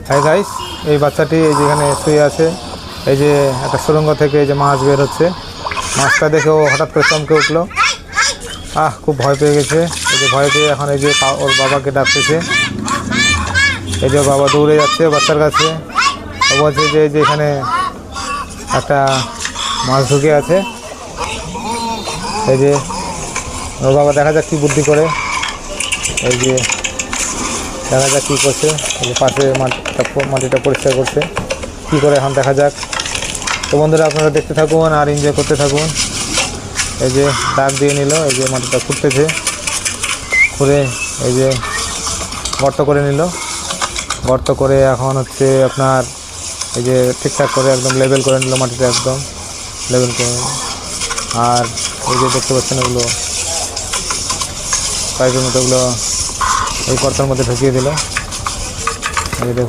Hi guys, এই বাচ্চাটি এই যেখানে শুয়ে আছে, এই যে একটা সুড়ঙ্গ থেকে এই যে মাছ বের হচ্ছে। মাছটা দেখে ও হঠাৎ করে চমকে উঠলো। খুব ভয় পেয়ে গেছে। এই যে ভয় পেয়ে এখন এই যে ওর বাবাকে ডাকতেছে। এই যে বাবা দৌড়ে যাচ্ছে বাচ্চার কাছে। ও বলছে যে এই যে এখানে একটা মাছ ঢুকে আছে। এই যে ওর বাবা দেখা যাক কী বুদ্ধি করে। এই যে দেখা যাক কী করছে। এই যে পাশে মাটিটা পরিষ্কার করছে, কী করে এখন দেখা যাক। তো বন্ধুরা, আপনারা দেখতে থাকুন আর এনজয় করতে থাকুন। এই যে দাগ দিয়ে নিল, এই যে মাটিটা খুঁড়তেছে, খুঁড়ে এই যে গর্ত করে নিল। গর্ত করে এখন হচ্ছে আপনার এই যে ঠিকঠাক করে একদম লেবেল করে নিল, মাটিটা একদম লেবেল করে নিল। আর এই যে দেখতে পাচ্ছেন ওগুলো পাইপের মতো, ওগুলো এই গর্তের মধ্যে ঢুকিয়ে দিল। এই যে